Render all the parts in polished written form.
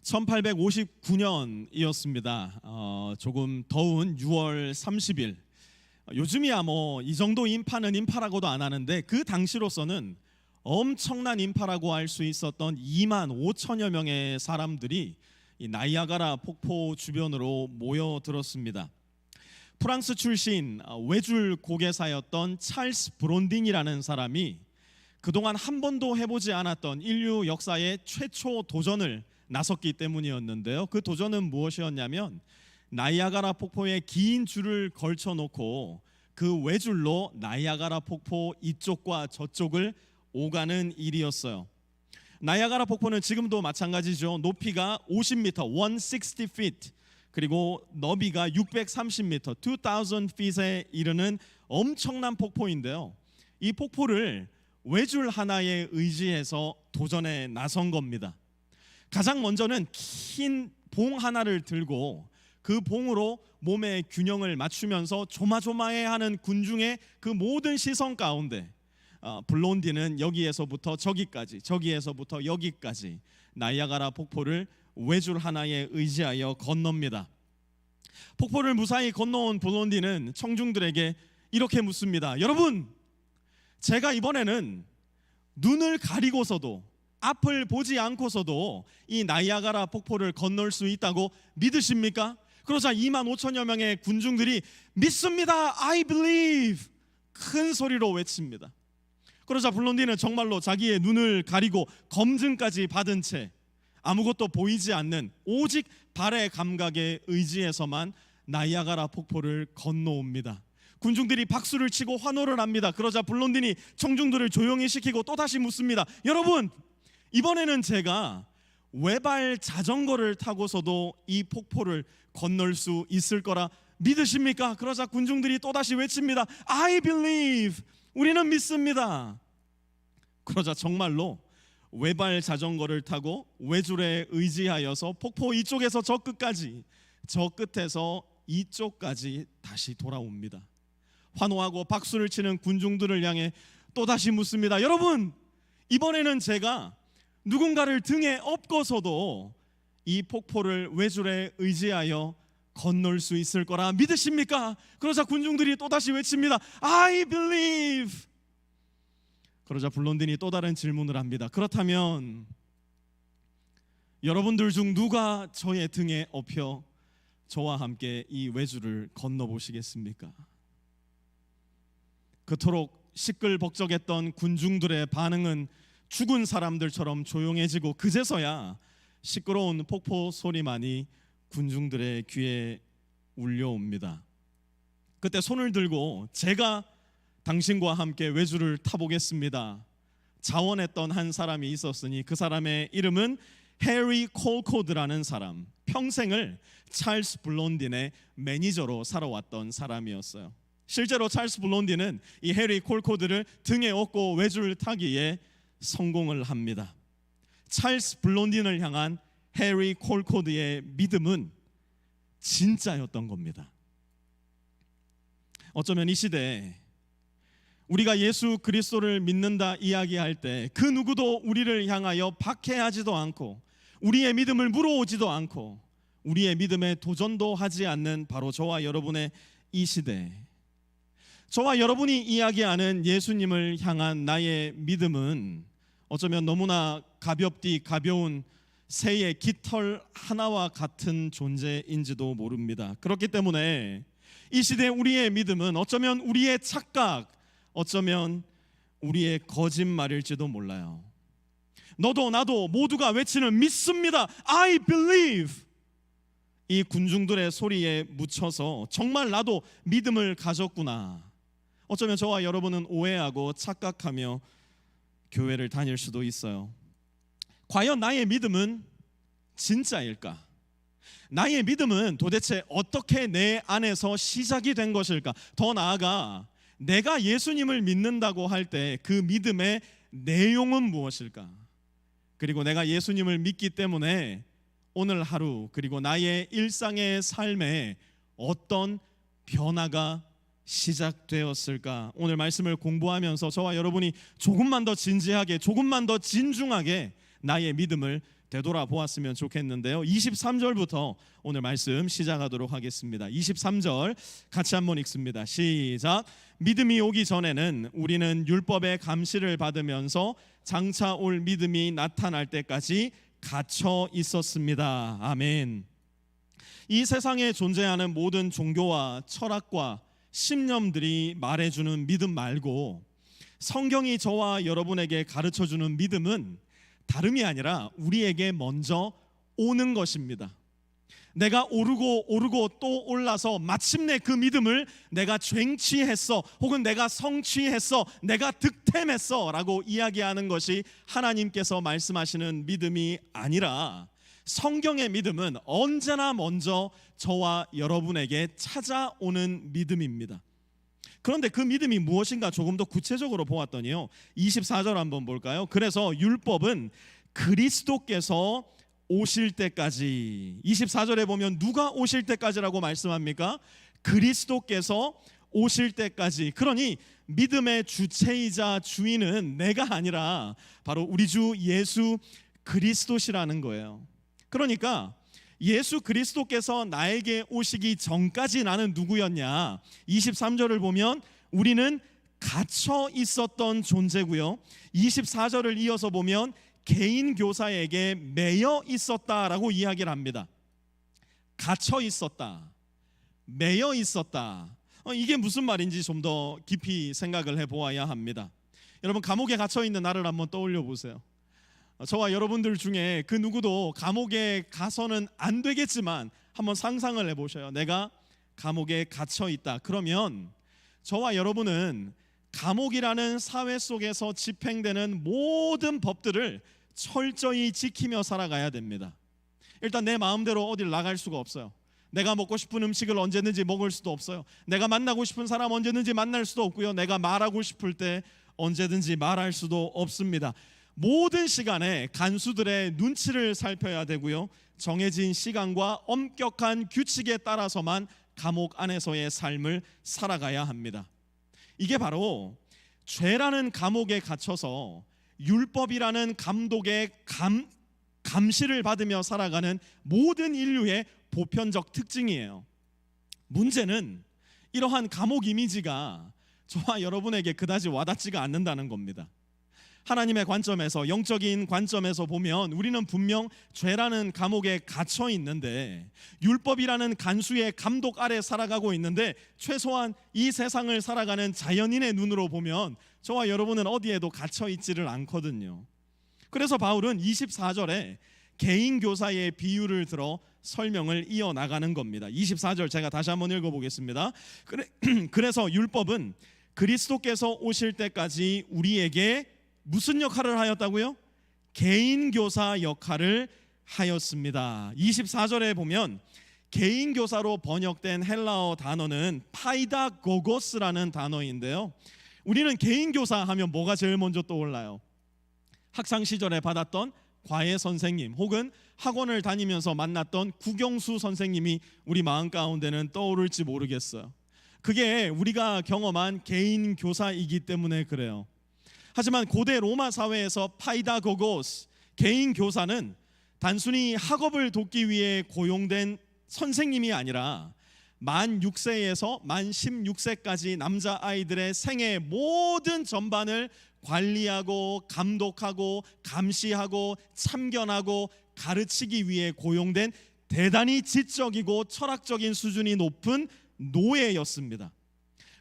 1859년이었습니다. 조금 더운 6월 30일. 요즘이야 뭐 이 정도 인파는 인파라고도 안 하는데 그 당시로서는 엄청난 인파라고 할 수 있었던 2만 5천여 명의 사람들이 이 나이아가라 폭포 주변으로 모여들었습니다. 프랑스 출신 외줄 고개사였던 찰스 브론딘이라는 사람이 그동안 한 번도 해보지 않았던 인류 역사의 최초 도전을 나섰기 때문이었는데요. 그 도전은 무엇이었냐면 나이아가라 폭포에 긴 줄을 걸쳐놓고 그 외줄로 나이아가라 폭포 이쪽과 저쪽을 오가는 일이었어요. 나이아가라 폭포는 지금도 마찬가지죠. 높이가 50m, 160 feet, 그리고 너비가 630m, 2000 feet에 이르는 엄청난 폭포인데요. 이 폭포를 외줄 하나에 의지해서 도전에 나선 겁니다. 가장 먼저는 긴 봉 하나를 들고 그 봉으로 몸의 균형을 맞추면서 조마조마해하는 군중의 그 모든 시선 가운데 블론디는 여기에서부터 저기까지, 저기에서부터 여기까지 나이아가라 폭포를 외줄 하나에 의지하여 건넙니다. 폭포를 무사히 건너온 블론디는 청중들에게 이렇게 묻습니다. 여러분, 제가 이번에는 눈을 가리고서도 앞을 보지 않고서도 이 나이아가라 폭포를 건널 수 있다고 믿으십니까? 그러자 2만 5천여 명의 군중들이 믿습니다, I believe, 큰 소리로 외칩니다. 그러자 블론디는 정말로 자기의 눈을 가리고 검증까지 받은 채 아무것도 보이지 않는 오직 발의 감각에 의지해서만 나이아가라 폭포를 건너옵니다. 군중들이 박수를 치고 환호를 합니다. 그러자 블론딘이 청중들을 조용히 시키고 또다시 묻습니다. 여러분, 이번에는 제가 외발 자전거를 타고서도 이 폭포를 건널 수 있을 거라 믿으십니까? 그러자 군중들이 또다시 외칩니다. I believe, 우리는 믿습니다. 그러자 정말로 외발 자전거를 타고 외줄에 의지하여서 폭포 이쪽에서 저 끝까지, 저 끝에서 이쪽까지 다시 돌아옵니다. 환호하고 박수를 치는 군중들을 향해 또다시 묻습니다. 여러분, 이번에는 제가 누군가를 등에 업고서도 이 폭포를 외줄에 의지하여 건널 수 있을 거라 믿으십니까? 그러자 군중들이 또다시 외칩니다. I believe. 그러자 블론딘이 또 다른 질문을 합니다. 그렇다면 여러분들 중 누가 저의 등에 업혀 저와 함께 이 외줄을 건너보시겠습니까? 그토록 시끌벅적했던 군중들의 반응은 죽은 사람들처럼 조용해지고 그제서야 시끄러운 폭포 소리만이 군중들의 귀에 울려옵니다. 그때 손을 들고 제가 당신과 함께 외줄을 타보겠습니다 자원했던 한 사람이 있었으니 그 사람의 이름은 해리 콜코드라는 사람, 평생을 찰스 블론딘의 매니저로 살아왔던 사람이었어요. 실제로 찰스 블론딘은 이 해리 콜코드를 등에 업고 외줄을 타기에 성공을 합니다. 찰스 블론딘을 향한 해리 콜코드의 믿음은 진짜였던 겁니다. 어쩌면 이 시대에 우리가 예수 그리스도를 믿는다 이야기할 때 그 누구도 우리를 향하여 박해하지도 않고 우리의 믿음을 물어오지도 않고 우리의 믿음에 도전도 하지 않는 바로 저와 여러분의 이 시대, 저와 여러분이 이야기하는 예수님을 향한 나의 믿음은 어쩌면 너무나 가벼운 새의 깃털 하나와 같은 존재인지도 모릅니다. 그렇기 때문에 이 시대 우리의 믿음은 어쩌면 우리의 착각, 어쩌면 우리의 거짓말일지도 몰라요. 너도 나도 모두가 외치는 믿습니다, I believe, 이 군중들의 소리에 묻혀서 정말 나도 믿음을 가졌구나, 어쩌면 저와 여러분은 오해하고 착각하며 교회를 다닐 수도 있어요. 과연 나의 믿음은 진짜일까? 나의 믿음은 도대체 어떻게 내 안에서 시작이 된 것일까? 더 나아가 내가 예수님을 믿는다고 할 때 그 믿음의 내용은 무엇일까? 그리고 내가 예수님을 믿기 때문에 오늘 하루 그리고 나의 일상의 삶에 어떤 변화가 시작되었을까? 오늘 말씀을 공부하면서 저와 여러분이 조금만 더 진지하게, 조금만 더 진중하게 나의 믿음을 되돌아보았으면 좋겠는데요. 23절부터 오늘 말씀 시작하도록 하겠습니다. 23절 같이 한번 읽습니다. 시작. 믿음이 오기 전에는 우리는 율법의 감시를 받으면서 장차 올 믿음이 나타날 때까지 갇혀 있었습니다. 아멘. 이 세상에 존재하는 모든 종교와 철학과 신념들이 말해주는 믿음 말고 성경이 저와 여러분에게 가르쳐주는 믿음은 다름이 아니라 우리에게 먼저 오는 것입니다. 내가 오르고 또 올라서 마침내 그 믿음을 내가 쟁취했어, 혹은 내가 성취했어, 내가 득템했어 라고 이야기하는 것이 하나님께서 말씀하시는 믿음이 아니라 성경의 믿음은 언제나 먼저 저와 여러분에게 찾아오는 믿음입니다. 그런데 그 믿음이 무엇인가 조금 더 구체적으로 보았더니요, 24절 한번 볼까요? 그래서 율법은 그리스도께서 오실 때까지, 24절에 보면 누가 오실 때까지라고 말씀합니까? 그리스도께서 오실 때까지. 그러니 믿음의 주체이자 주인은 내가 아니라 바로 우리 주 예수 그리스도시라는 거예요. 그러니까 예수 그리스도께서 나에게 오시기 전까지 나는 누구였냐? 23절을 보면 우리는 갇혀 있었던 존재고요, 24절을 이어서 보면 개인 교사에게 매여 있었다라고 이야기를 합니다. 갇혀 있었다, 매여 있었다. 이게 무슨 말인지 좀 더 깊이 생각을 해보아야 합니다. 여러분, 감옥에 갇혀 있는 나를 한번 떠올려 보세요. 저와 여러분들 중에 그 누구도 감옥에 가서는 안 되겠지만 한번 상상을 해보셔요. 내가 감옥에 갇혀 있다. 그러면 저와 여러분은 감옥이라는 사회 속에서 집행되는 모든 법들을 철저히 지키며 살아가야 됩니다. 일단 내 마음대로 어딜 나갈 수가 없어요. 내가 먹고 싶은 음식을 언제든지 먹을 수도 없어요. 내가 만나고 싶은 사람 언제든지 만날 수도 없고요, 내가 말하고 싶을 때 언제든지 말할 수도 없습니다. 모든 시간에 간수들의 눈치를 살펴야 되고요, 정해진 시간과 엄격한 규칙에 따라서만 감옥 안에서의 삶을 살아가야 합니다. 이게 바로 죄라는 감옥에 갇혀서 율법이라는 감독의 감시를 받으며 살아가는 모든 인류의 보편적 특징이에요. 문제는 이러한 감옥 이미지가 저와 여러분에게 그다지 와닿지가 않는다는 겁니다. 하나님의 관점에서, 영적인 관점에서 보면 우리는 분명 죄라는 감옥에 갇혀 있는데, 율법이라는 간수의 감독 아래 살아가고 있는데, 최소한 이 세상을 살아가는 자연인의 눈으로 보면 저와 여러분은 어디에도 갇혀 있지를 않거든요. 그래서 바울은 24절에 개인 교사의 비유를 들어 설명을 이어나가는 겁니다. 24절 제가 다시 한번 읽어보겠습니다. 그래서 율법은 그리스도께서 오실 때까지 우리에게 무슨 역할을 하였다고요? 개인 교사 역할을 하였습니다. 24절에 보면 개인 교사로 번역된 헬라어 단어는 파이다고고스라는 단어인데요, 우리는 개인 교사 하면 뭐가 제일 먼저 떠올라요? 학창 시절에 받았던 과외 선생님, 혹은 학원을 다니면서 만났던 국영수 선생님이 우리 마음 가운데는 떠오를지 모르겠어요. 그게 우리가 경험한 개인 교사이기 때문에 그래요. 하지만 고대 로마 사회에서 파이다고고스, 개인 교사는 단순히 학업을 돕기 위해 고용된 선생님이 아니라 만 6세에서 만 16세까지 남자아이들의 생애 모든 전반을 관리하고 감독하고 감시하고 참견하고 가르치기 위해 고용된 대단히 지적이고 철학적인 수준이 높은 노예였습니다.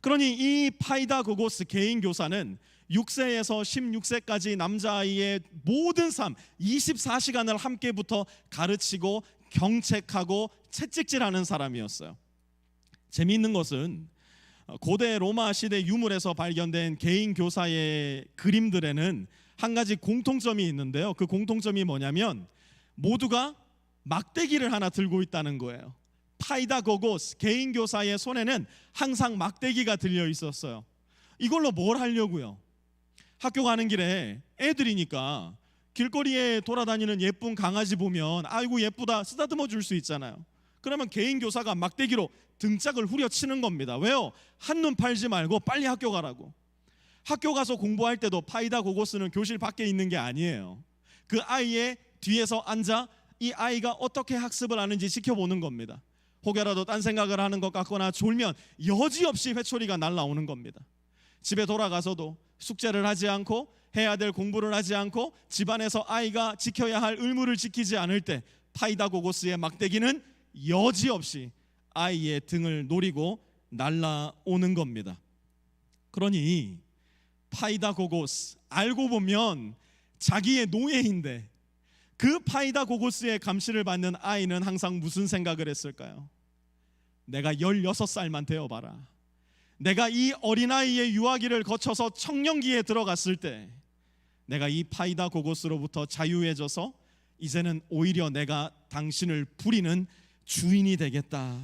그러니 이 파이다고고스 개인 교사는 6세에서 16세까지 남자아이의 모든 삶 24시간을 함께부터 가르치고 경책하고 채찍질하는 사람이었어요. 재미있는 것은 고대 로마 시대 유물에서 발견된 개인 교사의 그림들에는 한 가지 공통점이 있는데요, 그 공통점이 뭐냐면 모두가 막대기를 하나 들고 있다는 거예요. 파이다고고스 개인 교사의 손에는 항상 막대기가 들려 있었어요. 이걸로 뭘 하려고요? 학교 가는 길에 애들이니까 길거리에 돌아다니는 예쁜 강아지 보면 아이고 예쁘다 쓰다듬어 줄 수 있잖아요. 그러면 개인 교사가 막대기로 등짝을 후려치는 겁니다. 왜요? 한눈 팔지 말고 빨리 학교 가라고. 학교 가서 공부할 때도 파이다고고스는 교실 밖에 있는 게 아니에요. 그 아이의 뒤에서 앉아 이 아이가 어떻게 학습을 하는지 지켜보는 겁니다. 혹여라도 딴 생각을 하는 것 같거나 졸면 여지없이 회초리가 날라오는 겁니다. 집에 돌아가서도 숙제를 하지 않고 해야 될 공부를 하지 않고 집안에서 아이가 지켜야 할 의무를 지키지 않을 때 파이다고고스의 막대기는 여지없이 아이의 등을 노리고 날라오는 겁니다. 그러니 파이다고고스, 알고 보면 자기의 노예인데 그 파이다고고스의 감시를 받는 아이는 항상 무슨 생각을 했을까요? 내가 16살만 되어봐라. 내가 이 어린아이의 유아기를 거쳐서 청년기에 들어갔을 때 내가 이 파이다고고스로부터 자유해져서 이제는 오히려 내가 당신을 부리는 주인이 되겠다.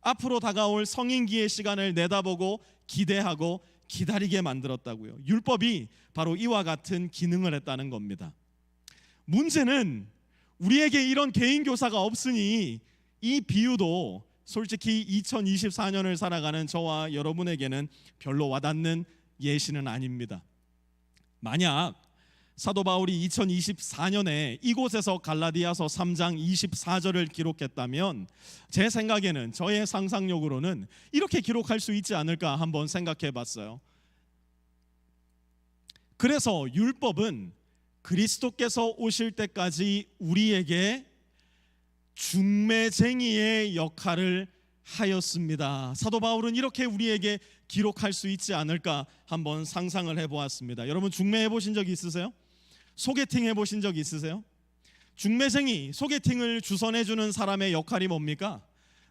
앞으로 다가올 성인기의 시간을 내다보고 기대하고 기다리게 만들었다고요. 율법이 바로 이와 같은 기능을 했다는 겁니다. 문제는 우리에게 이런 개인교사가 없으니 이 비유도 솔직히 2024년을 살아가는 저와 여러분에게는 별로 와닿는 예시는 아닙니다. 만약 사도 바울이 2024년에 이곳에서 갈라디아서 3장 24절을 기록했다면 제 생각에는, 저의 상상력으로는 이렇게 기록할 수 있지 않을까 한번 생각해 봤어요. 그래서 율법은 그리스도께서 오실 때까지 우리에게 중매쟁이의 역할을 하였습니다. 사도 바울은 이렇게 우리에게 기록할 수 있지 않을까 한번 상상을 해보았습니다. 여러분 중매해 보신 적 있으세요? 소개팅 해보신 적 있으세요? 중매쟁이, 소개팅을 주선해주는 사람의 역할이 뭡니까?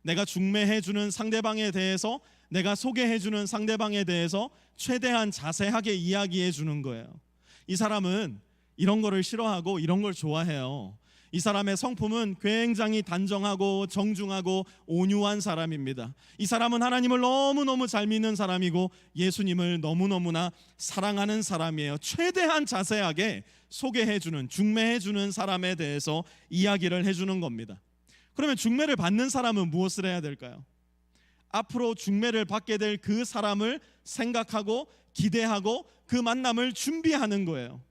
내가 중매해주는 상대방에 대해서, 내가 소개해주는 상대방에 대해서 최대한 자세하게 이야기해주는 거예요. 이 사람은 이런 거를 싫어하고 이런 걸 좋아해요. 이 사람의 성품은 굉장히 단정하고 정중하고 온유한 사람입니다. 이 사람은 하나님을 너무너무 잘 믿는 사람이고 예수님을 너무너무나 사랑하는 사람이에요. 최대한 자세하게 소개해주는, 중매해주는 사람에 대해서 이야기를 해주는 겁니다. 그러면 중매를 받는 사람은 무엇을 해야 될까요? 앞으로 중매를 받게 될 그 사람을 생각하고 기대하고 그 만남을 준비하는 거예요.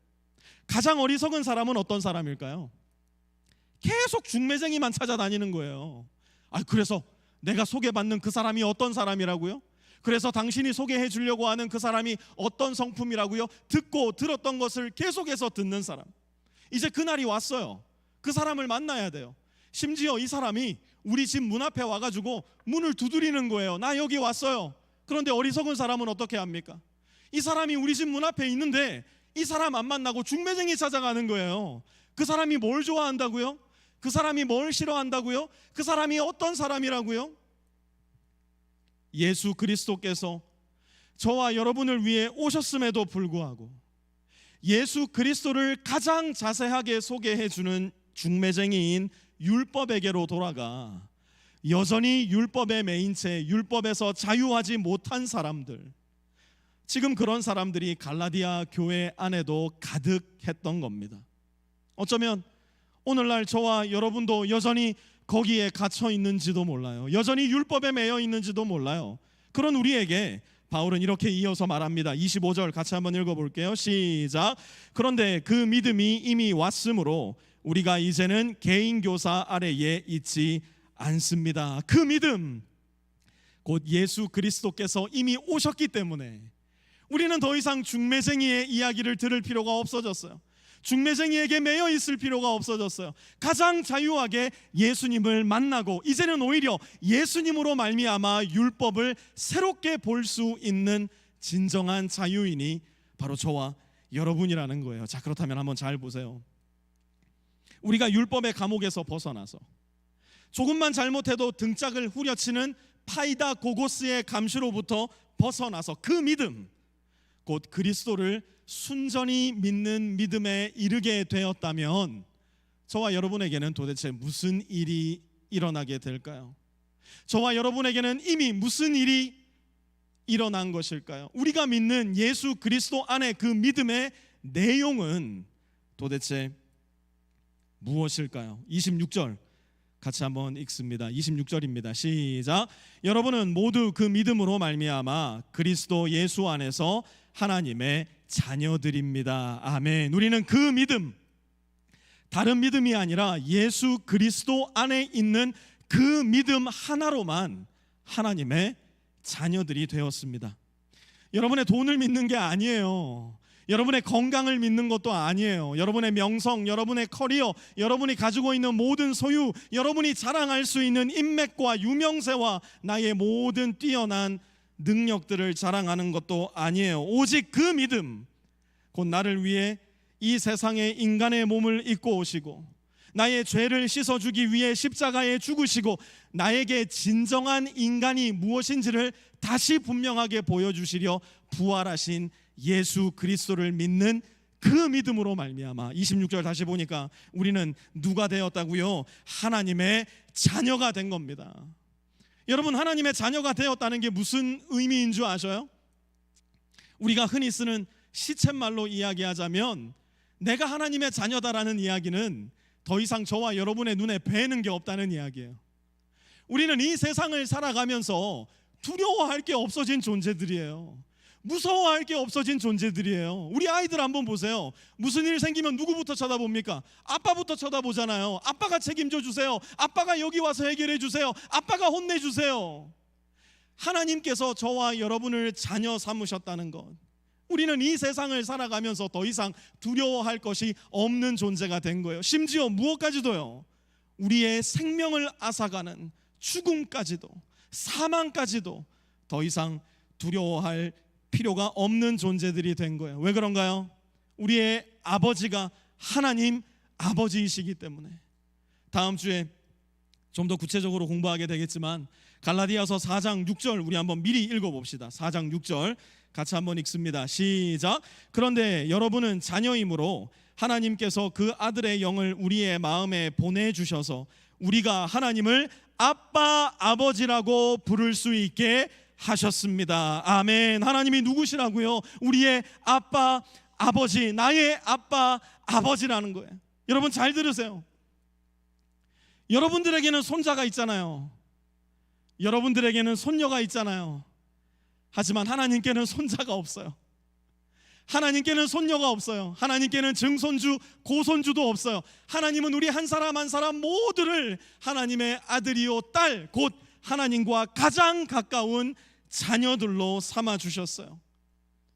가장 어리석은 사람은 어떤 사람일까요? 계속 중매쟁이만 찾아다니는 거예요. 그래서 내가 소개받는 그 사람이 어떤 사람이라고요? 그래서 당신이 소개해 주려고 하는 그 사람이 어떤 성품이라고요? 듣고 들었던 것을 계속해서 듣는 사람. 이제 그날이 왔어요. 그 사람을 만나야 돼요. 심지어 이 사람이 우리 집 문 앞에 와가지고 문을 두드리는 거예요. 나 여기 왔어요. 그런데 어리석은 사람은 어떻게 합니까? 이 사람이 우리 집 문 앞에 있는데 이 사람 안 만나고 중매쟁이 찾아가는 거예요. 그 사람이 뭘 좋아한다고요? 그 사람이 뭘 싫어한다고요? 그 사람이 어떤 사람이라고요? 예수 그리스도께서 저와 여러분을 위해 오셨음에도 불구하고 예수 그리스도를 가장 자세하게 소개해주는 중매쟁이인 율법에게로 돌아가 여전히 율법에 매인 채 율법에서 자유하지 못한 사람들, 지금 그런 사람들이 갈라디아 교회 안에도 가득했던 겁니다. 어쩌면 오늘날 저와 여러분도 여전히 거기에 갇혀 있는지도 몰라요. 여전히 율법에 매여 있는지도 몰라요. 그런 우리에게 바울은 이렇게 이어서 말합니다. 25절 같이 한번 읽어볼게요. 시작. 그런데 그 믿음이 이미 왔으므로 우리가 이제는 개인교사 아래에 있지 않습니다. 그 믿음, 곧 예수 그리스도께서 이미 오셨기 때문에 우리는 더 이상 중매쟁이의 이야기를 들을 필요가 없어졌어요. 중매쟁이에게 매여 있을 필요가 없어졌어요. 가장 자유하게 예수님을 만나고 이제는 오히려 예수님으로 말미암아 율법을 새롭게 볼 수 있는 진정한 자유인이 바로 저와 여러분이라는 거예요. 자, 그렇다면 한번 잘 보세요. 우리가 율법의 감옥에서 벗어나서 조금만 잘못해도 등짝을 후려치는 파이다고고스의 감시로부터 벗어나서 그 믿음, 곧 그리스도를 순전히 믿는 믿음에 이르게 되었다면 저와 여러분에게는 도대체 무슨 일이 일어나게 될까요? 저와 여러분에게는 이미 무슨 일이 일어난 것일까요? 우리가 믿는 예수 그리스도 안에 그 믿음의 내용은 도대체 무엇일까요? 26절 같이 한번 읽습니다. 26절입니다. 시작. 여러분은 모두 그 믿음으로 말미암아 그리스도 예수 안에서 하나님의 자녀들입니다. 아멘. 우리는 그 믿음, 다른 믿음이 아니라 예수 그리스도 안에 있는 그 믿음 하나로만 하나님의 자녀들이 되었습니다. 여러분의 돈을 믿는 게 아니에요. 여러분의 건강을 믿는 것도 아니에요. 여러분의 명성, 여러분의 커리어, 여러분이 가지고 있는 모든 소유, 여러분이 자랑할 수 있는 인맥과 유명세와 나의 모든 뛰어난 능력들을 자랑하는 것도 아니에요. 오직 그 믿음, 곧 나를 위해 이 세상에 인간의 몸을 입고 오시고 나의 죄를 씻어주기 위해 십자가에 죽으시고 나에게 진정한 인간이 무엇인지를 다시 분명하게 보여주시려 부활하신 예수 그리스도를 믿는 그 믿음으로 말미암아 26절 다시 보니까 우리는 누가 되었다고요? 하나님의 자녀가 된 겁니다. 여러분, 하나님의 자녀가 되었다는 게 무슨 의미인 줄 아셔요? 우리가 흔히 쓰는 시쳇말로 이야기하자면 내가 하나님의 자녀다라는 이야기는 더 이상 저와 여러분의 눈에 뵈는 게 없다는 이야기예요. 우리는 이 세상을 살아가면서 두려워할 게 없어진 존재들이에요. 무서워할 게 없어진 존재들이에요. 우리 아이들 한번 보세요. 무슨 일 생기면 누구부터 쳐다봅니까? 아빠부터 쳐다보잖아요. 아빠가 책임져 주세요. 아빠가 여기 와서 해결해 주세요. 아빠가 혼내 주세요. 하나님께서 저와 여러분을 자녀 삼으셨다는 것, 우리는 이 세상을 살아가면서 더 이상 두려워할 것이 없는 존재가 된 거예요. 심지어 무엇까지도요, 우리의 생명을 앗아가는 죽음까지도, 사망까지도 더 이상 두려워할 필요가 없는 존재들이 된 거예요. 왜 그런가요? 우리의 아버지가 하나님 아버지이시기 때문에. 다음 주에 좀 더 구체적으로 공부하게 되겠지만 갈라디아서 4장 6절 우리 한번 미리 읽어봅시다. 4장 6절 같이 한번 읽습니다. 시작. 그런데 여러분은 자녀이므로 하나님께서 그 아들의 영을 우리의 마음에 보내주셔서 우리가 하나님을 아빠 아버지라고 부를 수 있게 하셨습니다. 아멘. 하나님이 누구시라고요? 우리의 아빠 아버지, 나의 아빠 아버지라는 거예요. 여러분 잘 들으세요. 여러분들에게는 손자가 있잖아요. 여러분들에게는 손녀가 있잖아요. 하지만 하나님께는 손자가 없어요. 하나님께는 손녀가 없어요. 하나님께는 증손주, 고손주도 없어요. 하나님은 우리 한 사람 한 사람 모두를 하나님의 아들이요 딸, 곧 하나님과 가장 가까운 자녀들로 삼아주셨어요.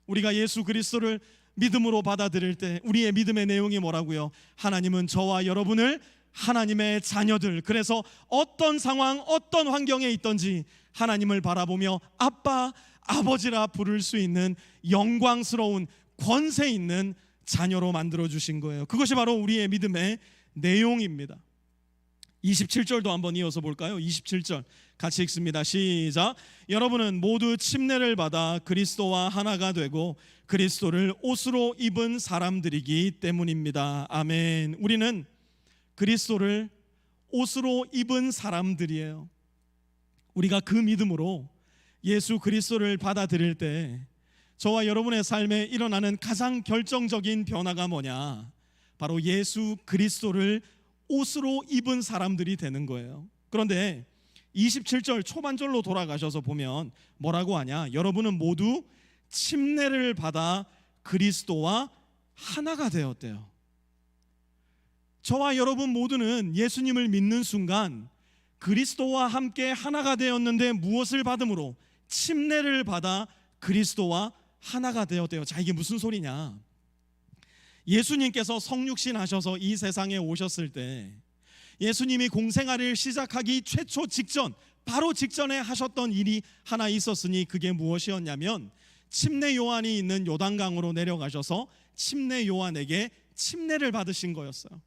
우리가 예수 그리스도를 믿음으로 받아들일 때 우리의 믿음의 내용이 뭐라고요? 하나님은 저와 여러분을 하나님의 자녀들, 그래서 어떤 상황, 어떤 환경에 있든지 하나님을 바라보며 아빠, 아버지라 부를 수 있는 영광스러운 권세 있는 자녀로 만들어주신 거예요. 그것이 바로 우리의 믿음의 내용입니다. 27절도 한번 이어서 볼까요? 27절 같이 읽습니다. 시작. 여러분은 모두 침례를 받아 그리스도와 하나가 되고 그리스도를 옷으로 입은 사람들이기 때문입니다. 아멘. 우리는 그리스도를 옷으로 입은 사람들이에요. 우리가 그 믿음으로 예수 그리스도를 받아들일 때 저와 여러분의 삶에 일어나는 가장 결정적인 변화가 뭐냐? 바로 예수 그리스도를 옷으로 입은 사람들이 되는 거예요. 그런데 27절 초반절로 돌아가셔서 보면 뭐라고 하냐? 여러분은 모두 침례를 받아 그리스도와 하나가 되었대요. 저와 여러분 모두는 예수님을 믿는 순간 그리스도와 함께 하나가 되었는데 무엇을 받음으로? 침례를 받아 그리스도와 하나가 되었대요. 자, 이게 무슨 소리냐? 예수님께서 성육신 하셔서 이 세상에 오셨을 때 예수님이 공생활을 시작하기 최초 직전, 바로 직전에 하셨던 일이 하나 있었으니 그게 무엇이었냐면 침례 요한이 있는 요단강으로 내려가셔서 침례 요한에게 침례를 받으신 거였어요.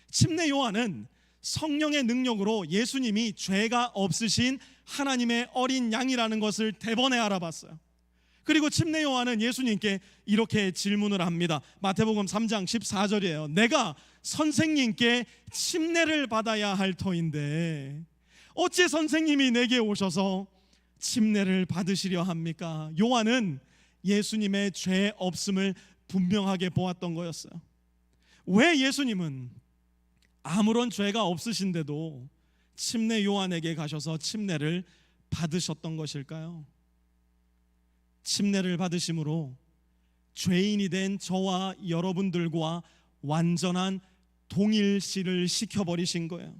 침례 요한은 성령의 능력으로 예수님이 죄가 없으신 하나님의 어린 양이라는 것을 대번에 알아봤어요. 그리고 침례 요한은 예수님께 이렇게 질문을 합니다. 마태복음 3장 14절이에요. 내가 선생님께 침례를 받아야 할 터인데 어찌 선생님이 내게 오셔서 침례를 받으시려 합니까? 요한은 예수님의 죄 없음을 분명하게 보았던 거였어요. 왜 예수님은 아무런 죄가 없으신데도 침례 요한에게 가셔서 침례를 받으셨던 것일까요? 침례를 받으심으로 죄인이 된 저와 여러분들과 완전한 동일시를 시켜버리신 거예요.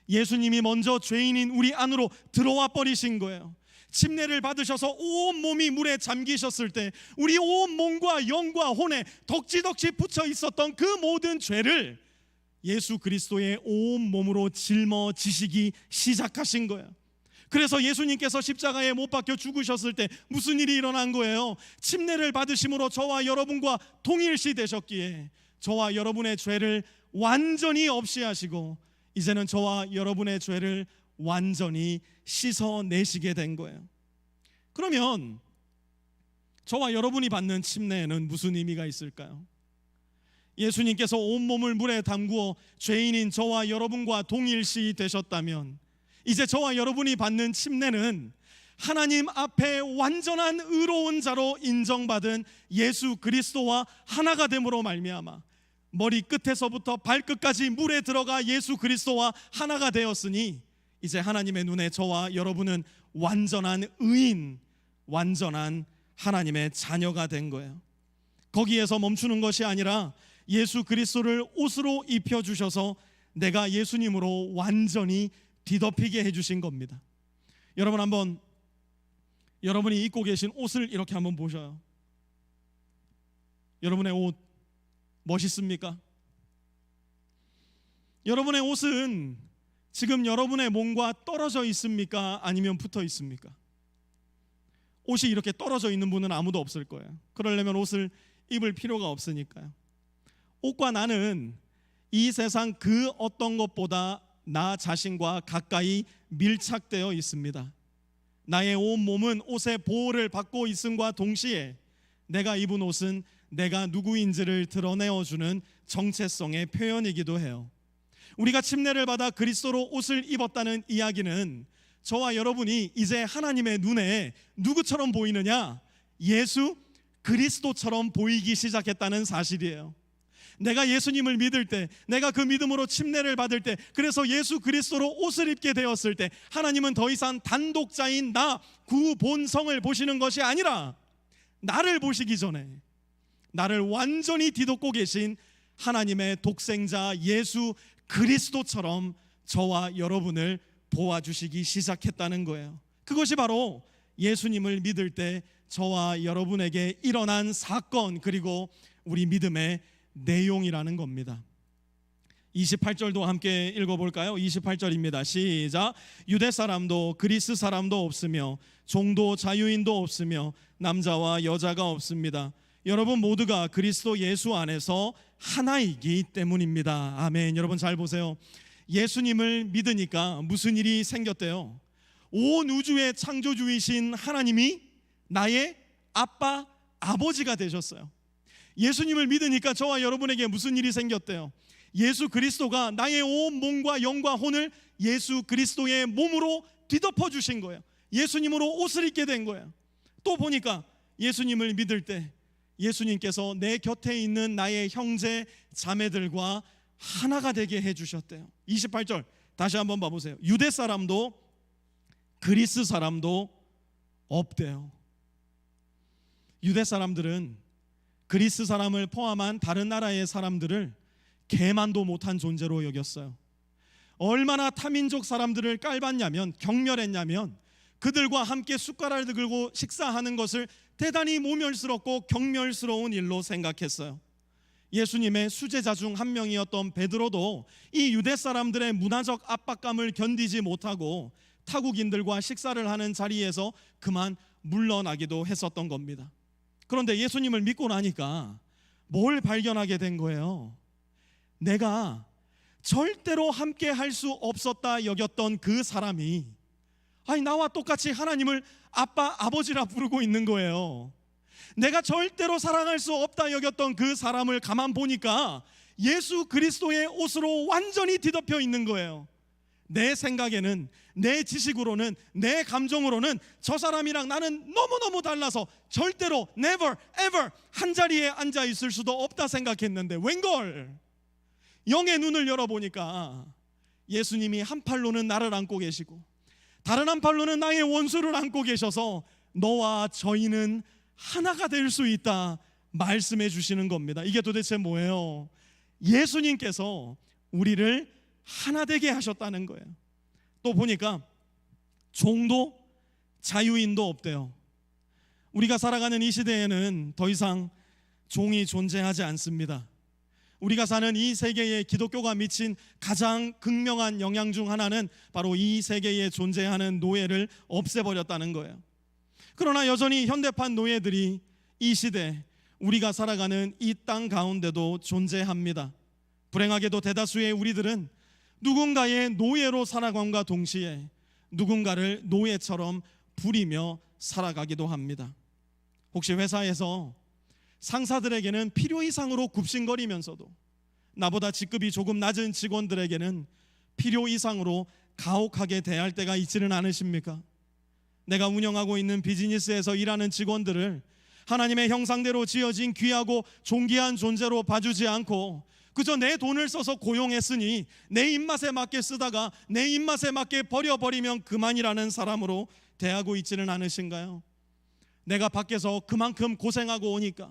예수님이 먼저 죄인인 우리 안으로 들어와 버리신 거예요. 침례를 받으셔서 온 몸이 물에 잠기셨을 때 우리 온 몸과 영과 혼에 덕지덕지 붙여 있었던 그 모든 죄를 예수 그리스도의 온 몸으로 짊어지시기 시작하신 거예요. 그래서 예수님께서 십자가에 못 박혀 죽으셨을 때 무슨 일이 일어난 거예요? 침례를 받으심으로 저와 여러분과 동일시 되셨기에 저와 여러분의 죄를 완전히 없이 하시고 이제는 저와 여러분의 죄를 완전히 씻어내시게 된 거예요. 그러면 저와 여러분이 받는 침례에는 무슨 의미가 있을까요? 예수님께서 온몸을 물에 담그어 죄인인 저와 여러분과 동일시 되셨다면 이제 저와 여러분이 받는 침례는 하나님 앞에 완전한 의로운 자로 인정받은 예수 그리스도와 하나가 됨으로 말미암아 머리 끝에서부터 발끝까지 물에 들어가 예수 그리스도와 하나가 되었으니 이제 하나님의 눈에 저와 여러분은 완전한 의인, 완전한 하나님의 자녀가 된 거예요. 거기에서 멈추는 것이 아니라 예수 그리스도를 옷으로 입혀주셔서 내가 예수님으로 완전히 뒤덮이게 해주신 겁니다. 여러분 한번 여러분이 입고 계신 옷을 이렇게 한번 보셔요. 여러분의 옷 멋있습니까? 여러분의 옷은 지금 여러분의 몸과 떨어져 있습니까? 아니면 붙어 있습니까? 옷이 이렇게 떨어져 있는 분은 아무도 없을 거예요. 그러려면 옷을 입을 필요가 없으니까요. 옷과 나는 이 세상 그 어떤 것보다 나 자신과 가까이 밀착되어 있습니다. 나의 온 몸은 옷의 보호를 받고 있음과 동시에 내가 입은 옷은 내가 누구인지를 드러내어주는 정체성의 표현이기도 해요. 우리가 침례를 받아 그리스도로 옷을 입었다는 이야기는 저와 여러분이 이제 하나님의 눈에 누구처럼 보이느냐? 예수 그리스도처럼 보이기 시작했다는 사실이에요. 내가 예수님을 믿을 때, 내가 그 믿음으로 침례를 받을 때, 그래서 예수 그리스도로 옷을 입게 되었을 때 하나님은 더 이상 단독자인 나 구본성을 보시는 것이 아니라 나를 보시기 전에 나를 완전히 뒤덮고 계신 하나님의 독생자 예수 그리스도처럼 저와 여러분을 보아주시기 시작했다는 거예요. 그것이 바로 예수님을 믿을 때 저와 여러분에게 일어난 사건, 그리고 우리 믿음의 내용이라는 겁니다. 28절도 함께 읽어볼까요? 28절입니다. 시작. 유대 사람도 그리스 사람도 없으며 종도 자유인도 없으며 남자와 여자가 없습니다. 여러분 모두가 그리스도 예수 안에서 하나이기 때문입니다. 아멘. 여러분 잘 보세요. 예수님을 믿으니까 무슨 일이 생겼대요? 온 우주의 창조주이신 하나님이 나의 아빠, 아버지가 되셨어요. 예수님을 믿으니까 저와 여러분에게 무슨 일이 생겼대요? 예수 그리스도가 나의 온 몸과 영과 혼을 예수 그리스도의 몸으로 뒤덮어 주신 거예요. 예수님으로 옷을 입게 된 거예요. 또 보니까 예수님을 믿을 때 예수님께서 내 곁에 있는 나의 형제 자매들과 하나가 되게 해주셨대요. 28절 다시 한번 봐보세요. 유대 사람도 그리스 사람도 없대요. 유대 사람들은 그리스 사람을 포함한 다른 나라의 사람들을 개만도 못한 존재로 여겼어요. 얼마나 타민족 사람들을 깔봤냐면, 경멸했냐면 그들과 함께 숟가락을 들고 식사하는 것을 대단히 모멸스럽고 경멸스러운 일로 생각했어요. 예수님의 수제자 중 한 명이었던 베드로도 이 유대 사람들의 문화적 압박감을 견디지 못하고 타국인들과 식사를 하는 자리에서 그만 물러나기도 했었던 겁니다. 그런데 예수님을 믿고 나니까 뭘 발견하게 된 거예요? 내가 절대로 함께 할 수 없었다 여겼던 그 사람이 나와 똑같이 하나님을 아빠, 아버지라 부르고 있는 거예요. 내가 절대로 사랑할 수 없다 여겼던 그 사람을 가만 보니까 예수 그리스도의 옷으로 완전히 뒤덮여 있는 거예요. 내 생각에는, 내 지식으로는, 내 감정으로는 저 사람이랑 나는 너무너무 달라서 절대로 never ever 한 자리에 앉아 있을 수도 없다 생각했는데 웬걸, 영의 눈을 열어보니까 예수님이 한 팔로는 나를 안고 계시고 다른 한 팔로는 나의 원수를 안고 계셔서 너와 저희는 하나가 될 수 있다 말씀해 주시는 겁니다. 이게 도대체 뭐예요? 예수님께서 우리를 하나 되게 하셨다는 거예요. 또 보니까 종도 자유인도 없대요. 우리가 살아가는 이 시대에는 더 이상 종이 존재하지 않습니다. 우리가 사는 이 세계에 기독교가 미친 가장 극명한 영향 중 하나는 바로 이 세계에 존재하는 노예를 없애버렸다는 거예요. 그러나 여전히 현대판 노예들이 이 시대, 우리가 살아가는 이 땅 가운데도 존재합니다. 불행하게도 대다수의 우리들은 누군가의 노예로 살아감과 동시에 누군가를 노예처럼 부리며 살아가기도 합니다. 혹시 회사에서 상사들에게는 필요 이상으로 굽신거리면서도 나보다 직급이 조금 낮은 직원들에게는 필요 이상으로 가혹하게 대할 때가 있지는 않으십니까? 내가 운영하고 있는 비즈니스에서 일하는 직원들을 하나님의 형상대로 지어진 귀하고 존귀한 존재로 봐주지 않고 그저 내 돈을 써서 고용했으니 내 입맛에 맞게 쓰다가 내 입맛에 맞게 버려버리면 그만이라는 사람으로 대하고 있지는 않으신가요? 내가 밖에서 그만큼 고생하고 오니까,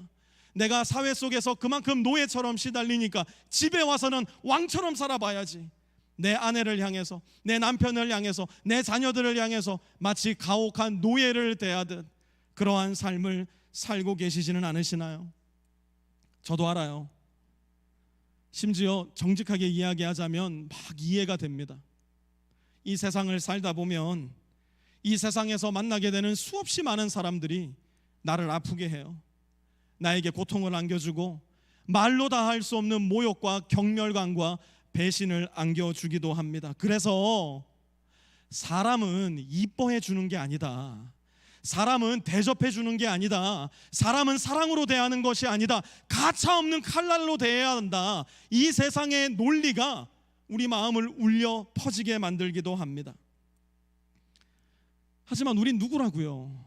내가 사회 속에서 그만큼 노예처럼 시달리니까 집에 와서는 왕처럼 살아봐야지, 내 아내를 향해서, 내 남편을 향해서, 내 자녀들을 향해서 마치 가혹한 노예를 대하듯 그러한 삶을 살고 계시지는 않으시나요? 저도 알아요. 심지어 정직하게 이야기하자면 막 이해가 됩니다. 이 세상을 살다 보면 이 세상에서 만나게 되는 수없이 많은 사람들이 나를 아프게 해요. 나에게 고통을 안겨주고 말로 다 할 수 없는 모욕과 경멸감과 배신을 안겨주기도 합니다. 그래서 사람은 이뻐해 주는 게 아니다, 사람은 대접해 주는 게 아니다, 사람은 사랑으로 대하는 것이 아니다, 가차없는 칼날로 대해야 한다, 이 세상의 논리가 우리 마음을 울려 퍼지게 만들기도 합니다. 하지만 우린 누구라고요?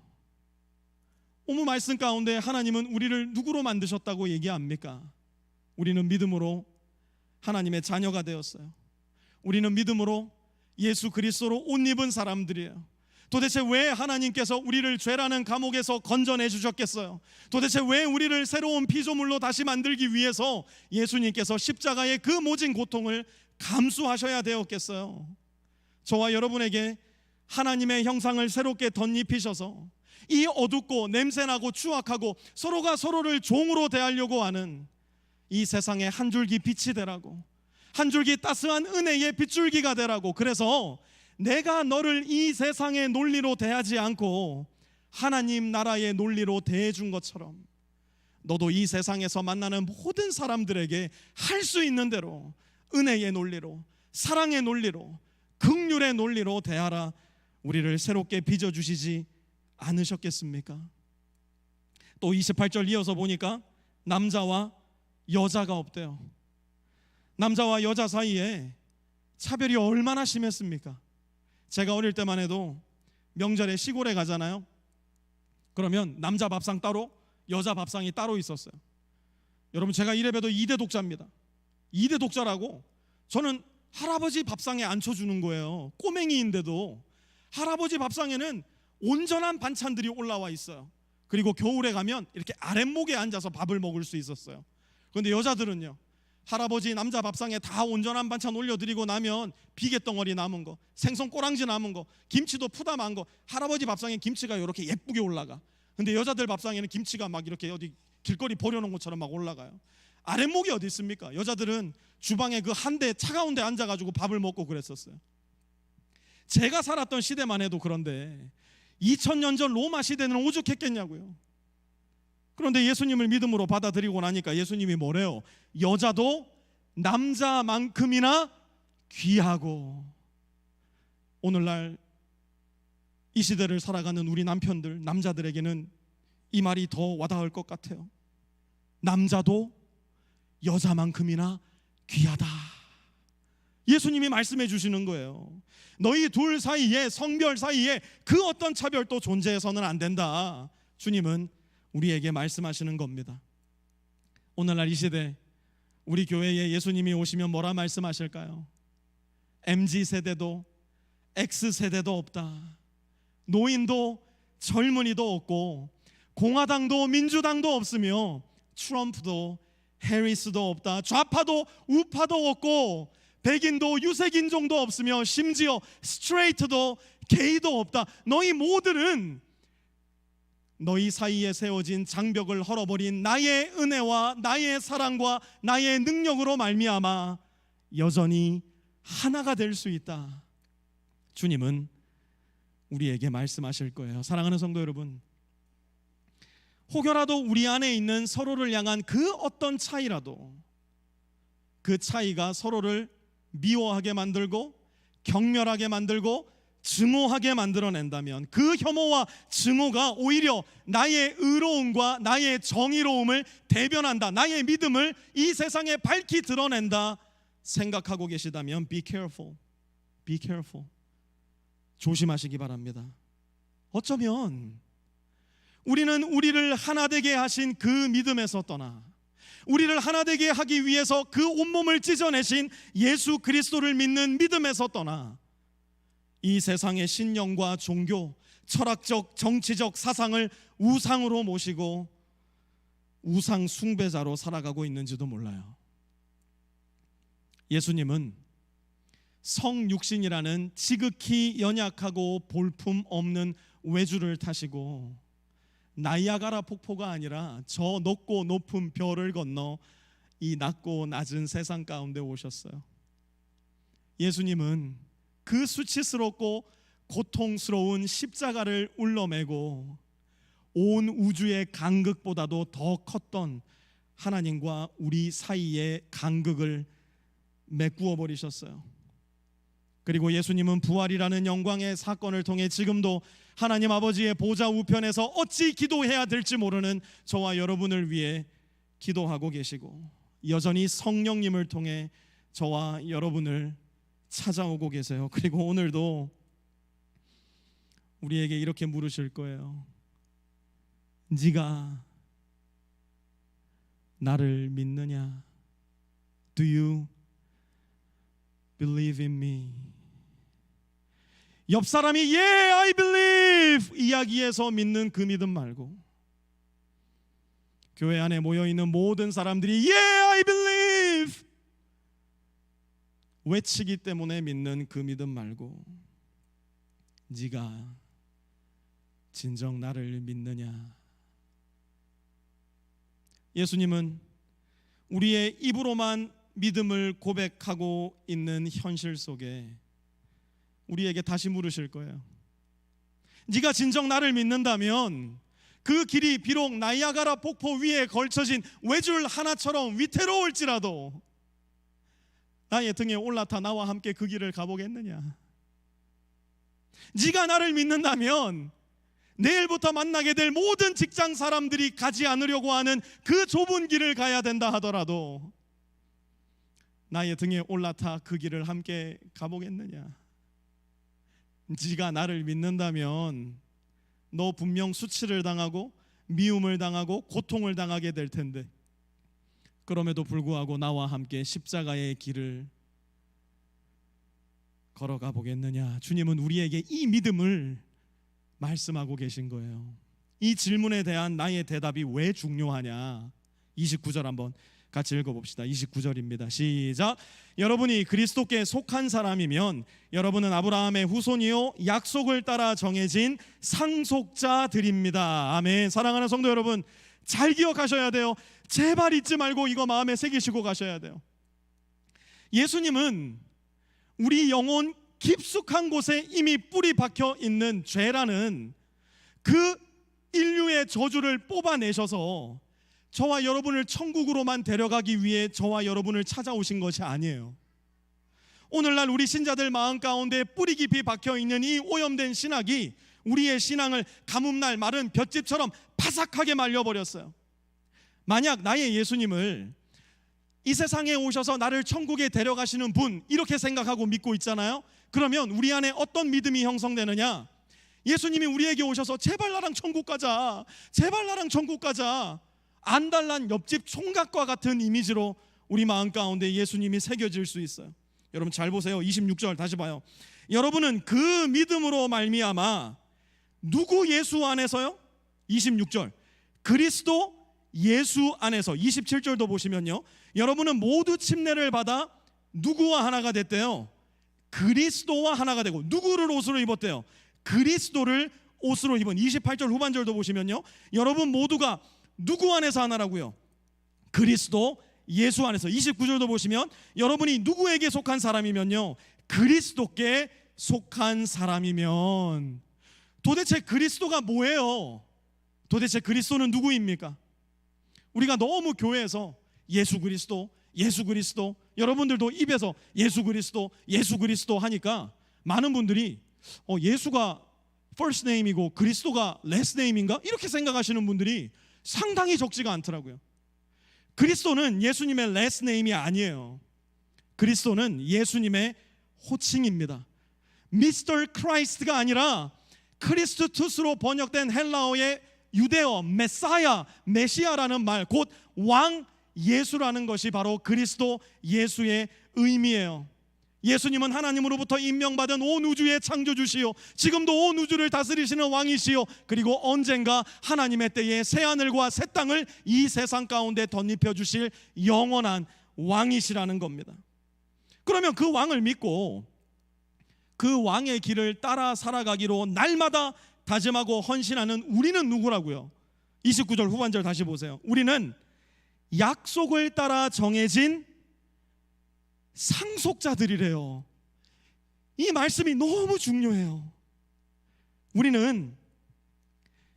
오늘 말씀 가운데 하나님은 우리를 누구로 만드셨다고 얘기합니까? 우리는 믿음으로 하나님의 자녀가 되었어요. 우리는 믿음으로 예수 그리스도로 옷 입은 사람들이에요. 도대체 왜 하나님께서 우리를 죄라는 감옥에서 건져내 주셨겠어요? 도대체 왜 우리를 새로운 피조물로 다시 만들기 위해서 예수님께서 십자가의 그 모진 고통을 감수하셔야 되었겠어요? 저와 여러분에게 하나님의 형상을 새롭게 덧입히셔서 이 어둡고 냄새나고 추악하고 서로가 서로를 종으로 대하려고 하는 이 세상에 한 줄기 빛이 되라고, 한 줄기 따스한 은혜의 빗줄기가 되라고, 그래서 내가 너를 이 세상의 논리로 대하지 않고 하나님 나라의 논리로 대해준 것처럼 너도 이 세상에서 만나는 모든 사람들에게 할 수 있는 대로 은혜의 논리로, 사랑의 논리로, 긍휼의 논리로 대하라, 우리를 새롭게 빚어주시지 않으셨겠습니까? 또 28절 이어서 보니까 남자와 여자가 없대요. 남자와 여자 사이에 차별이 얼마나 심했습니까? 제가 어릴 때만 해도 명절에 시골에 가잖아요. 그러면 남자 밥상 따로, 여자 밥상이 따로 있었어요. 여러분, 제가 이래봬도 2대 독자입니다. 2대 독자라고 저는 할아버지 밥상에 앉혀주는 거예요. 꼬맹이인데도 할아버지 밥상에는 온전한 반찬들이 올라와 있어요. 그리고 겨울에 가면 이렇게 아랫목에 앉아서 밥을 먹을 수 있었어요. 그런데 여자들은요, 할아버지 남자 밥상에 다 온전한 반찬 올려드리고 나면 비계덩어리 남은 거, 생선 꼬랑지 남은 거, 김치도 푸담한 거, 할아버지 밥상에 김치가 이렇게 예쁘게 올라가. 근데 여자들 밥상에는 김치가 막 이렇게 어디 길거리 버려놓은 것처럼 막 올라가요. 아랫목이 어디 있습니까? 여자들은 주방에 그 한 대 차가운 데 앉아가지고 밥을 먹고 그랬었어요. 제가 살았던 시대만 해도 그런데 2000년 전 로마 시대는 오죽했겠냐고요. 그런데 예수님을 믿음으로 받아들이고 나니까 예수님이 뭐래요? 여자도 남자만큼이나 귀하고. 오늘날 이 시대를 살아가는 우리 남편들, 남자들에게는 이 말이 더 와닿을 것 같아요. 남자도 여자만큼이나 귀하다. 예수님이 말씀해 주시는 거예요. 너희 둘 사이에, 성별 사이에 그 어떤 차별도 존재해서는 안 된다. 주님은 우리에게 말씀하시는 겁니다. 오늘날 이 시대 우리 교회에 예수님이 오시면 뭐라 말씀하실까요? MZ세대도 X세대도 없다. 노인도 젊은이도 없고 공화당도 민주당도 없으며 트럼프도 해리스도 없다. 좌파도 우파도 없고 백인도 유색인종도 없으며 심지어 스트레이트도 게이도 없다. 너희 모두는 너희 사이에 세워진 장벽을 헐어버린 나의 은혜와 나의 사랑과 나의 능력으로 말미암아 여전히 하나가 될 수 있다. 주님은 우리에게 말씀하실 거예요. 사랑하는 성도 여러분, 혹여라도 우리 안에 있는 서로를 향한 그 어떤 차이라도 그 차이가 서로를 미워하게 만들고 경멸하게 만들고 증오하게 만들어낸다면 그 혐오와 증오가 오히려 나의 의로움과 나의 정의로움을 대변한다, 나의 믿음을 이 세상에 밝히 드러낸다 생각하고 계시다면 be careful, be careful. 조심하시기 바랍니다. 어쩌면 우리는 우리를 하나 되게 하신 그 믿음에서 떠나 우리를 하나 되게 하기 위해서 그 온몸을 찢어내신 예수 그리스도를 믿는 믿음에서 떠나 이 세상의 신념과 종교, 철학적, 정치적 사상을 우상으로 모시고 우상 숭배자로 살아가고 있는지도 몰라요. 예수님은 성육신이라는 지극히 연약하고 볼품 없는 외주를 타시고 나이아가라 폭포가 아니라 저 높고 높은 별을 건너 이 낮고 낮은 세상 가운데 오셨어요. 예수님은 그 수치스럽고 고통스러운 십자가를 울러매고 온 우주의 간극보다도 더 컸던 하나님과 우리 사이의 간극을 메꾸어 버리셨어요. 그리고 예수님은 부활이라는 영광의 사건을 통해 지금도 하나님 아버지의 보좌 우편에서 어찌 기도해야 될지 모르는 저와 여러분을 위해 기도하고 계시고 여전히 성령님을 통해 저와 여러분을 찾아오고 계세요. 그리고 오늘도 우리에게 이렇게 물으실 거예요. 네가 나를 믿느냐? Do you believe in me? 옆 사람이 Yeah, I believe 이야기에서 믿는 그 믿음 말고 교회 안에 모여있는 모든 사람들이 Yeah, I believe 외치기 때문에 믿는 그 믿음 말고 네가 진정 나를 믿느냐? 예수님은 우리의 입으로만 믿음을 고백하고 있는 현실 속에 우리에게 다시 물으실 거예요. 네가 진정 나를 믿는다면 그 길이 비록 나이아가라 폭포 위에 걸쳐진 외줄 하나처럼 위태로울지라도 나의 등에 올라타 나와 함께 그 길을 가보겠느냐? 네가 나를 믿는다면 내일부터 만나게 될 모든 직장 사람들이 가지 않으려고 하는 그 좁은 길을 가야 된다 하더라도 나의 등에 올라타 그 길을 함께 가보겠느냐? 네가 나를 믿는다면 너 분명 수치를 당하고 미움을 당하고 고통을 당하게 될 텐데 그럼에도 불구하고 나와 함께 십자가의 길을 걸어가 보겠느냐? 주님은 우리에게 이 믿음을 말씀하고 계신 거예요. 이 질문에 대한 나의 대답이 왜 중요하냐? 29절 한번 같이 읽어봅시다. 29절입니다. 시작. 여러분이 그리스도께 속한 사람이면 여러분은 아브라함의 후손이요 약속을 따라 정해진 상속자들입니다. 아멘. 사랑하는 성도 여러분, 잘 기억하셔야 돼요. 제발 잊지 말고 이거 마음에 새기시고 가셔야 돼요. 예수님은 우리 영혼 깊숙한 곳에 이미 뿌리 박혀 있는 죄라는 그 인류의 저주를 뽑아내셔서 저와 여러분을 천국으로만 데려가기 위해 저와 여러분을 찾아오신 것이 아니에요. 오늘날 우리 신자들 마음 가운데 뿌리 깊이 박혀 있는 이 오염된 신학이 우리의 신앙을 가뭄날 마른 볏짚처럼 파삭하게 말려버렸어요. 만약 나의 예수님을 이 세상에 오셔서 나를 천국에 데려가시는 분 이렇게 생각하고 믿고 있잖아요. 그러면 우리 안에 어떤 믿음이 형성되느냐? 예수님이 우리에게 오셔서 제발 나랑 천국 가자, 제발 나랑 천국 가자, 안달난 옆집 총각과 같은 이미지로 우리 마음 가운데 예수님이 새겨질 수 있어요. 여러분 잘 보세요. 26절 다시 봐요. 여러분은 그 믿음으로 말미암아 누구 예수 안에서요? 26절 그리스도 예수 안에서 27절도 보시면요, 여러분은 모두 침례를 받아 누구와 하나가 됐대요? 그리스도와 하나가 되고. 누구를 옷으로 입었대요? 그리스도를 옷으로 입은. 28절 후반절도 보시면요, 여러분 모두가 누구 안에서 하나라고요? 그리스도 예수 안에서. 29절도 보시면 여러분이 누구에게 속한 사람이면요, 그리스도께 속한 사람이면. 도대체 그리스도가 뭐예요? 도대체 그리스도는 누구입니까? 우리가 너무 교회에서 예수 그리스도, 예수 그리스도, 여러분들도 입에서 예수 그리스도, 예수 그리스도 하니까 많은 분들이 예수가 first name이고 그리스도가 last name인가? 이렇게 생각하시는 분들이 상당히 적지가 않더라고요. 그리스도는 예수님의 last name이 아니에요. 그리스도는 예수님의 호칭입니다. 미스터 크라이스트가 아니라 크리스투스로 번역된 헬라어의 유대어 메사야, 메시아라는 말, 곧 왕 예수라는 것이 바로 그리스도 예수의 의미예요. 예수님은 하나님으로부터 임명받은 온 우주의 창조주시요, 지금도 온 우주를 다스리시는 왕이시요, 그리고 언젠가 하나님의 때에 새하늘과 새 땅을 이 세상 가운데 덧입혀 주실 영원한 왕이시라는 겁니다. 그러면 그 왕을 믿고 그 왕의 길을 따라 살아가기로 날마다 다짐하고 헌신하는 우리는 누구라고요? 29절 후반절 다시 보세요. 우리는 약속을 따라 정해진 상속자들이래요. 이 말씀이 너무 중요해요. 우리는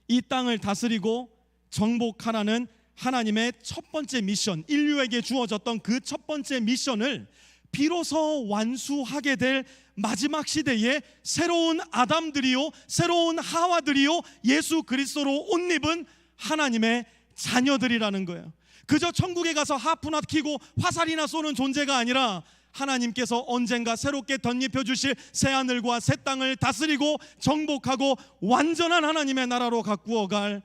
이 땅을 다스리고 정복하라는 하나님의 첫 번째 미션, 인류에게 주어졌던 그 첫 번째 미션을 비로소 완수하게 될 마지막 시대에 새로운 아담들이요, 새로운 하와들이요, 예수 그리스도로 옷 입은 하나님의 자녀들이라는 거예요. 그저 천국에 가서 하프나 키고 화살이나 쏘는 존재가 아니라 하나님께서 언젠가 새롭게 덧입혀 주실 새하늘과 새 땅을 다스리고 정복하고 완전한 하나님의 나라로 가꾸어갈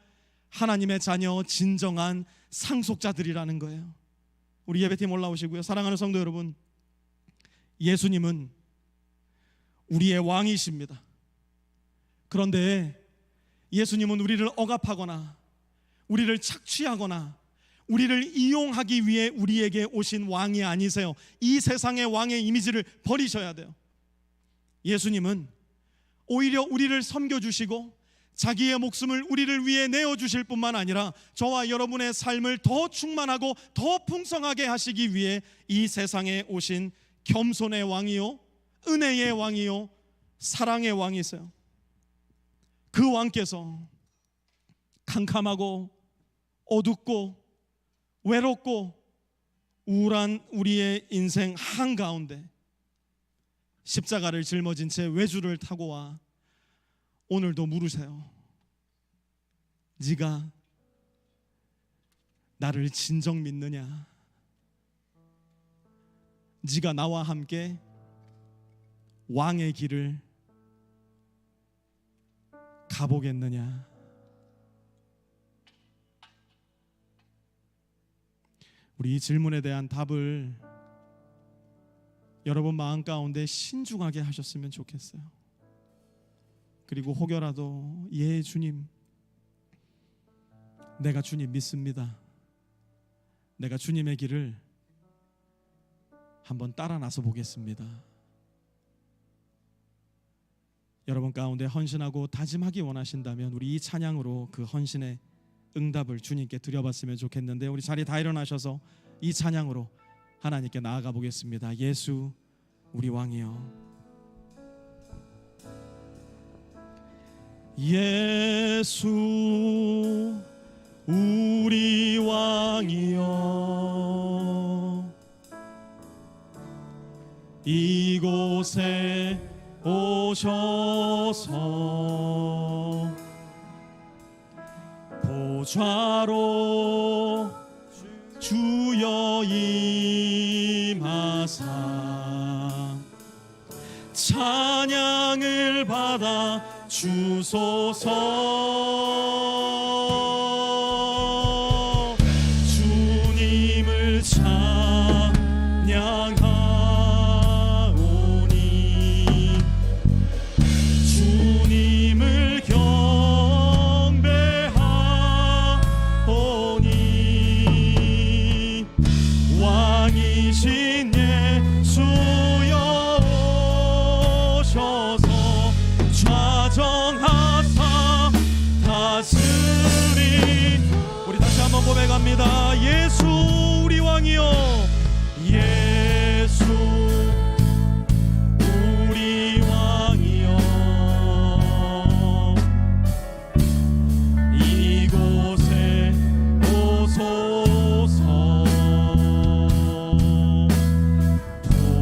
하나님의 자녀, 진정한 상속자들이라는 거예요. 우리 예배팀 올라오시고요. 사랑하는 성도 여러분, 예수님은 우리의 왕이십니다. 그런데 예수님은 우리를 억압하거나 우리를 착취하거나 우리를 이용하기 위해 우리에게 오신 왕이 아니세요. 이 세상의 왕의 이미지를 버리셔야 돼요. 예수님은 오히려 우리를 섬겨주시고 자기의 목숨을 우리를 위해 내어주실 뿐만 아니라 저와 여러분의 삶을 더 충만하고 더 풍성하게 하시기 위해 이 세상에 오신 겸손의 왕이요, 은혜의 왕이요, 사랑의 왕이세요. 그 왕께서 캄캄하고 어둡고 외롭고 우울한 우리의 인생 한가운데 십자가를 짊어진 채 외주를 타고 와 오늘도 물으세요. 네가 나를 진정 믿느냐? 네가 나와 함께 왕의 길을 가보겠느냐? 우리 이 질문에 대한 답을 여러분 마음 가운데 신중하게 하셨으면 좋겠어요. 그리고 혹여라도 예 주님, 내가 주님 믿습니다, 내가 주님의 길을 한번 따라 나서 보겠습니다, 여러분 가운데 헌신하고 다짐하기 원하신다면 우리 이 찬양으로 그 헌신의 응답을 주님께 드려봤으면 좋겠는데, 우리 자리 다 일어나셔서 이 찬양으로 하나님께 나아가 보겠습니다. 예수 우리 왕이여, 예수 우리 왕이여, 이곳에 오셔서 보좌로 주여 임하사 찬양을 받아 주소서. 주님을 찬양하오니 주님을 경배하오니 고백합니다. 예수 우리 왕이여, 예수 우리 왕이여, 이곳에 오소서.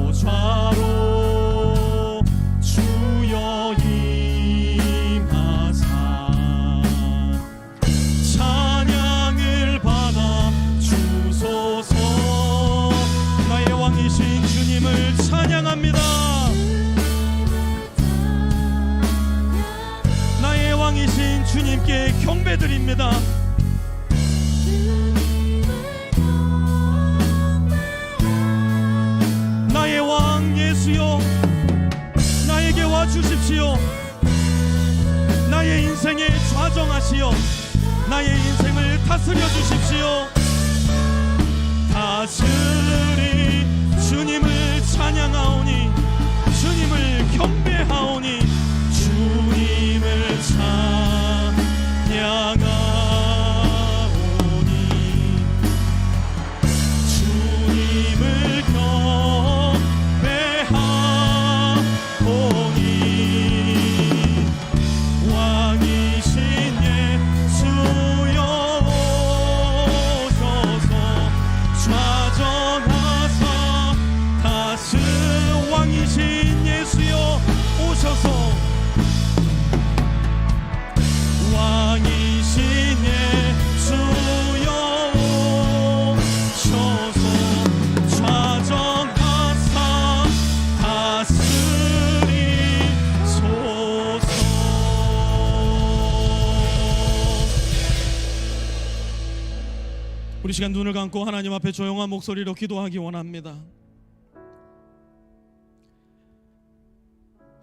보좌로 주여 임하사 찬양을 받아 주소서. 나의 왕이신 주님을 찬양합니다. 나의 왕이신 주님께 경배드립니다. 나의 왕 예수여, 나에게 와주십시오. 나의 인생에 좌정하시어 나의 인생을 다스려 주십시오. 다스리 주님을 찬양하오니, 주님을 경배하오니, 주님을 찬양하오니, 주님을 경배하오니, 왕이신 예수여 오셔서 좌정하사 왕이신 예수여 오셔서, 왕이신 예수여 오셔서 좌정하사 다스리소서. 우리 시간 눈을 감고 하나님 앞에 조용한 목소리로 기도하기 원합니다.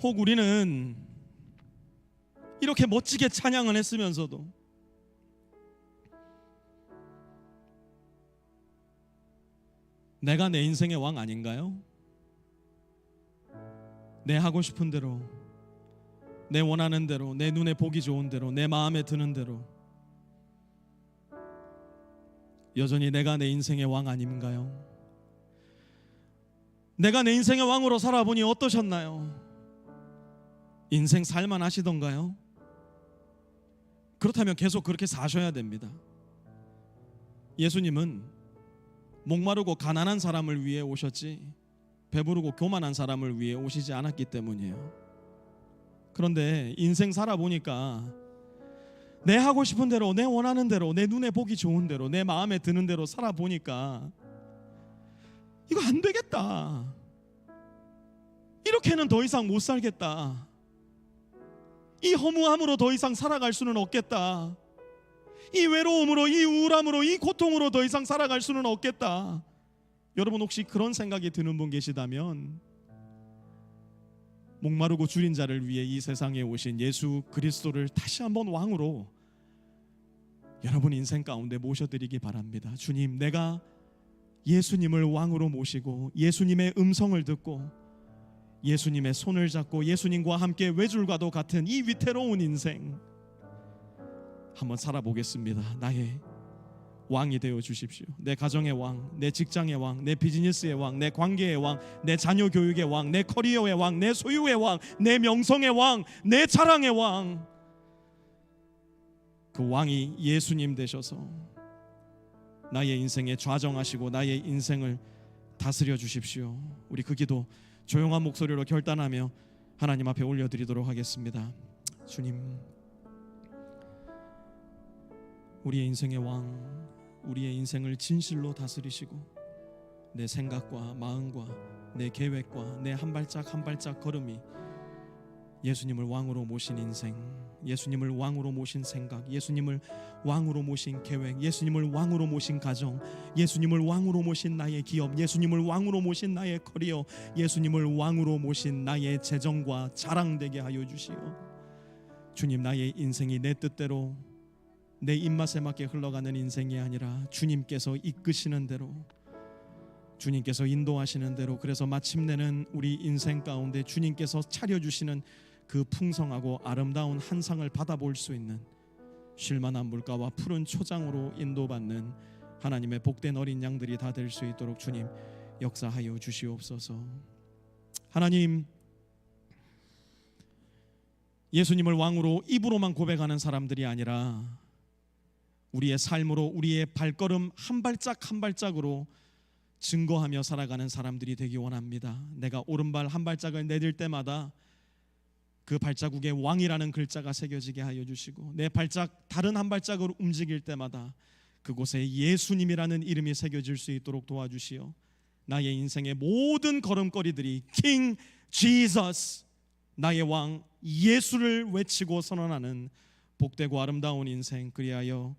혹 우리는 이렇게 멋지게 찬양을 했으면서도 내가 내 인생의 왕 아닌가요? 내 하고 싶은 대로, 내 원하는 대로, 내 눈에 보기 좋은 대로, 내 마음에 드는 대로 여전히 내가 내 인생의 왕 아닌가요? 내가 내 인생의 왕으로 살아보니 어떠셨나요? 인생 살만 하시던가요? 그렇다면 계속 그렇게 사셔야 됩니다. 예수님은 목마르고 가난한 사람을 위해 오셨지 배부르고 교만한 사람을 위해 오시지 않았기 때문이에요. 그런데 인생 살아보니까 내 하고 싶은 대로, 내 원하는 대로, 내 눈에 보기 좋은 대로, 내 마음에 드는 대로 살아보니까 이거 안 되겠다, 이렇게는 더 이상 못 살겠다, 이 허무함으로 더 이상 살아갈 수는 없겠다, 이 외로움으로, 이 우울함으로, 이 고통으로 더 이상 살아갈 수는 없겠다. 여러분 혹시 그런 생각이 드는 분 계시다면 목마르고 줄인 자를 위해 이 세상에 오신 예수 그리스도를 다시 한번 왕으로 여러분 인생 가운데 모셔드리기 바랍니다. 주님, 내가 예수님을 왕으로 모시고 예수님의 음성을 듣고 예수님의 손을 잡고 예수님과 함께 외줄과도 같은 이 위태로운 인생 한번 살아보겠습니다. 나의 왕이 되어 주십시오. 내 가정의 왕, 내 직장의 왕, 내 비즈니스의 왕, 내 관계의 왕, 내 자녀 교육의 왕, 내 커리어의 왕, 내 소유의 왕, 내 명성의 왕, 내 자랑의 왕. 그 왕이 예수님 되셔서 나의 인생에 좌정하시고 나의 인생을 다스려 주십시오. 우리 그 기도 조용한 목소리로 결단하며 하나님 앞에 올려드리도록 하겠습니다. 주님, 우리의 인생의 왕, 우리의 인생을 진실로 다스리시고 내 생각과 마음과 내 계획과 내 한 발짝 한 발짝 걸음이 예수님을 왕으로 모신 인생, 예수님을 왕으로 모신 생각, 예수님을 왕으로 모신 계획, 예수님을 왕으로 모신 가정, 예수님을 왕으로 모신 나의 기업, 예수님을 왕으로 모신 나의 커리어, 예수님을 왕으로 모신 나의 재정과 자랑되게 하여 주시오. 주님, 나의 인생이 내 뜻대로 내 입맛에 맞게 흘러가는 인생이 아니라 주님께서 이끄시는 대로, 주님께서 인도하시는 대로, 그래서 마침내는 우리 인생 가운데 주님께서 차려주시는 그 풍성하고 아름다운 한 상을 받아볼 수 있는 쉴만한 물가와 푸른 초장으로 인도받는 하나님의 복된 어린 양들이 다 될 수 있도록 주님 역사하여 주시옵소서. 하나님, 예수님을 왕으로 입으로만 고백하는 사람들이 아니라 우리의 삶으로 우리의 발걸음 한 발짝 한 발짝으로 증거하며 살아가는 사람들이 되기 원합니다. 내가 오른발 한 발짝을 내딜 때마다 그 발자국에 왕이라는 글자가 새겨지게 하여 주시고, 내 발짝 다른 한 발짝으로 움직일 때마다 그곳에 예수님이라는 이름이 새겨질 수 있도록 도와주시어 나의 인생의 모든 걸음걸이들이 킹 지저스, 나의 왕 예수를 외치고 선언하는 복되고 아름다운 인생, 그리하여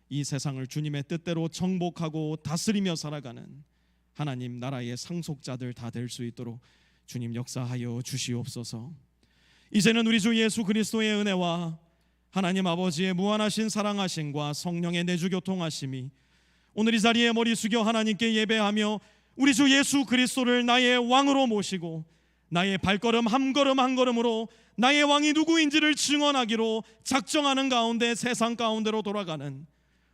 이 세상을 주님의 뜻대로 정복하고 다스리며 살아가는 하나님 나라의 상속자들 다 될 수 있도록 주님 역사하여 주시옵소서. 이제는 우리 주 예수 그리스도의 은혜와 하나님 아버지의 무한하신 사랑하심과 성령의 내주교통하심이 오늘 이 자리에 머리 숙여 하나님께 예배하며 우리 주 예수 그리스도를 나의 왕으로 모시고 나의 발걸음 한 걸음 한 걸음으로 나의 왕이 누구인지를 증언하기로 작정하는 가운데 세상 가운데로 돌아가는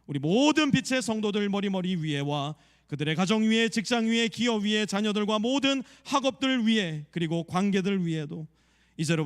우리 모든 빛의 성도들 머리 위에와 그들의 가정 위에, 직장 위에, 기업 위에, 자녀들과 모든 학업들 위에, 그리고 관계들 위에도 이제로부터